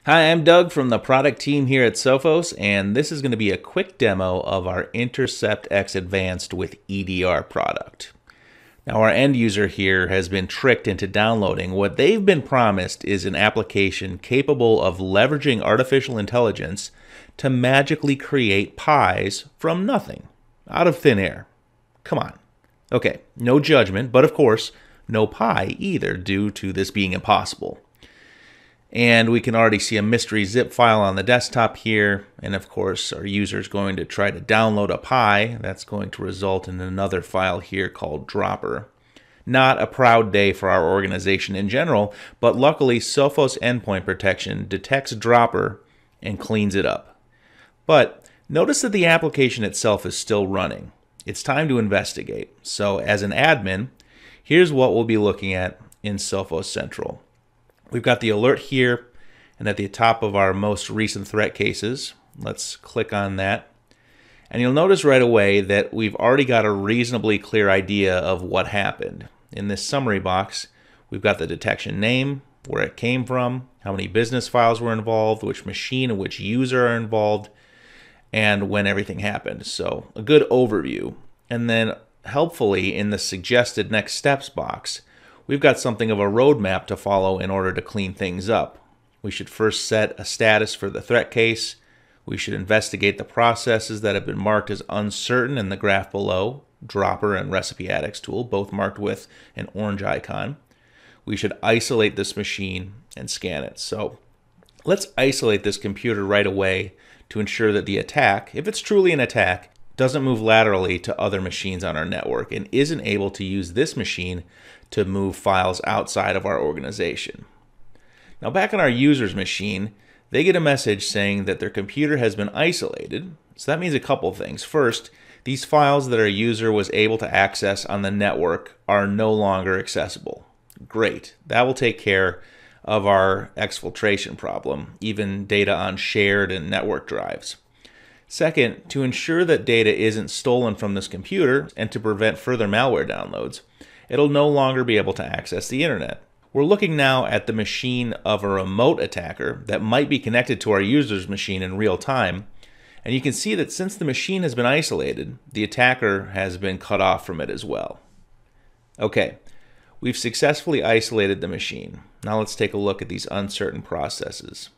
Hi, I'm Doug from the product team here at Sophos, and this is going to be a quick demo of our Intercept X Advanced with EDR product. Now, our end user here has been tricked into downloading what they've been promised is an application capable of leveraging artificial intelligence to magically create pies from nothing, out of thin air. Come on. Okay, no judgment, but of course, no pie either, due to this being impossible. And we can already see a mystery zip file on the desktop here. And of course, our user is going to try to download a pie. That's going to result in another file here called dropper. Not a proud day for our organization in general, but luckily Sophos endpoint protection detects dropper and cleans it up. But notice that the application itself is still running. It's time to investigate. So as an admin, here's what we'll be looking at in Sophos Central. We've got the alert here, and at the top of our most recent threat cases, let's click on that. And you'll notice right away that we've already got a reasonably clear idea of what happened. In this summary box, we've got the detection name, where it came from, how many business files were involved, which machine and which user are involved, and when everything happened. So a good overview. And then helpfully in the suggested next steps box, we've got something of a roadmap to follow in order to clean things up. We should first set a status for the threat case. We should investigate the processes that have been marked as uncertain in the graph below, dropper and recipe addicts tool, both marked with an orange icon. We should isolate this machine and scan it. So let's isolate this computer right away to ensure that the attack, if it's truly an attack, doesn't move laterally to other machines on our network and isn't able to use this machine to move files outside of our organization. Now back on our user's machine, they get a message saying that their computer has been isolated. So that means a couple things. First, these files that our user was able to access on the network are no longer accessible. Great. That will take care of our exfiltration problem, even data on shared and network drives. Second, to ensure that data isn't stolen from this computer and to prevent further malware downloads, it'll no longer be able to access the internet. We're looking now at the machine of a remote attacker that might be connected to our user's machine in real time, and you can see that since the machine has been isolated, the attacker has been cut off from it as well. Okay, we've successfully isolated the machine. Now let's take a look at these uncertain processes.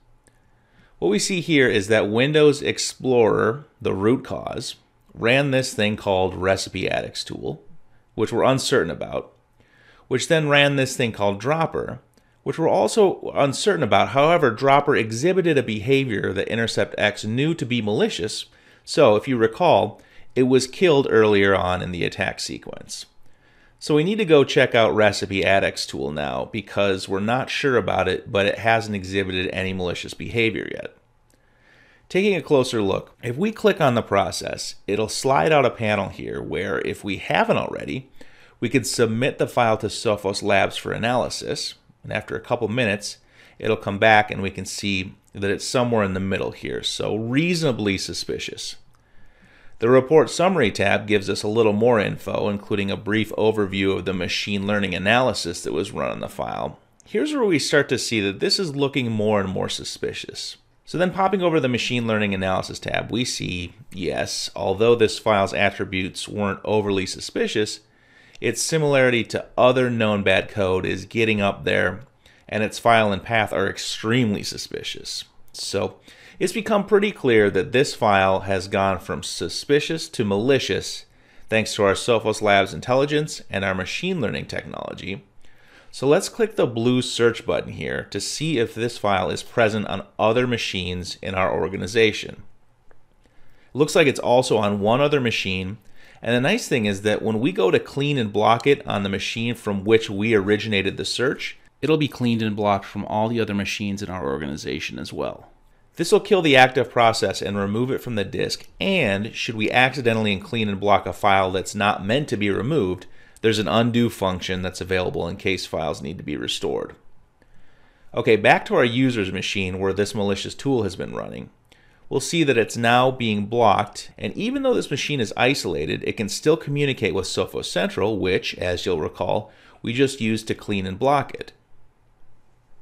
What we see here is that Windows Explorer, the root cause, ran this thing called recipe addicts tool, which we're uncertain about, which then ran this thing called dropper, which we're also uncertain about. However, dropper exhibited a behavior that Intercept X knew to be malicious, so if you recall, it was killed earlier on in the attack sequence. So we need to go check out recipe addicts tool now because we're not sure about it, but it hasn't exhibited any malicious behavior yet. Taking a closer look, if we click on the process, it'll slide out a panel here where, if we haven't already, we could submit the file to Sophos Labs for analysis, and after a couple minutes, it'll come back and we can see that it's somewhere in the middle here, so reasonably suspicious. The Report Summary tab gives us a little more info, including a brief overview of the machine learning analysis that was run on the file. Here's where we start to see that this is looking more and more suspicious. So then popping over the Machine Learning Analysis tab, we see, yes, although this file's attributes weren't overly suspicious, its similarity to other known bad code is getting up there, and its file and path are extremely suspicious. So it's become pretty clear that this file has gone from suspicious to malicious thanks to our Sophos Labs intelligence and our machine learning technology. So let's click the blue search button here to see if this file is present on other machines in our organization. It looks like it's also on one other machine, and the nice thing is that when we go to clean and block it on the machine from which we originated the search, it'll be cleaned and blocked from all the other machines in our organization as well. This will kill the active process and remove it from the disk, and should we accidentally clean and block a file that's not meant to be removed, there's an undo function that's available in case files need to be restored. Okay, back to our user's machine where this malicious tool has been running. We'll see that it's now being blocked, and even though this machine is isolated, it can still communicate with Sophos Central, which, as you'll recall, we just used to clean and block it.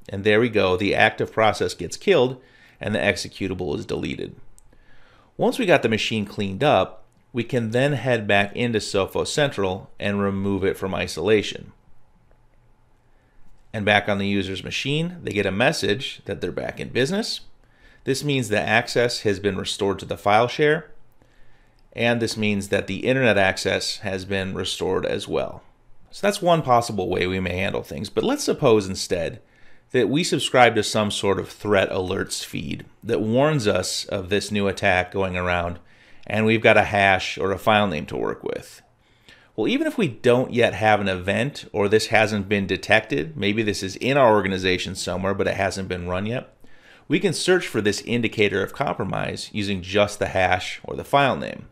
And there we go, the active process gets killed and the executable is deleted. Once we got the machine cleaned up, we can then head back into Sophos Central and remove it from isolation. And back on the user's machine, they get a message that they're back in business. This means that access has been restored to the file share, and this means that the internet access has been restored as well. So that's one possible way we may handle things, but let's suppose instead that we subscribe to some sort of threat alerts feed that warns us of this new attack going around, and we've got a hash or a file name to work with. Well, even if we don't yet have an event or this hasn't been detected, maybe this is in our organization somewhere but it hasn't been run yet, we can search for this indicator of compromise using just the hash or the file name.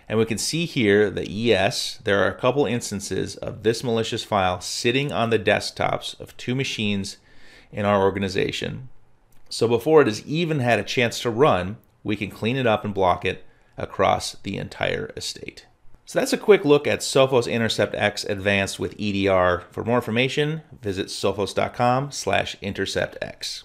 And we can see here that yes, there are a couple instances of this malicious file sitting on the desktops of two machines in our organization. So before it has even had a chance to run, we can clean it up and block it across the entire estate. So that's a quick look at Sophos Intercept X Advanced with EDR. For more information, visit sophos.com/interceptx.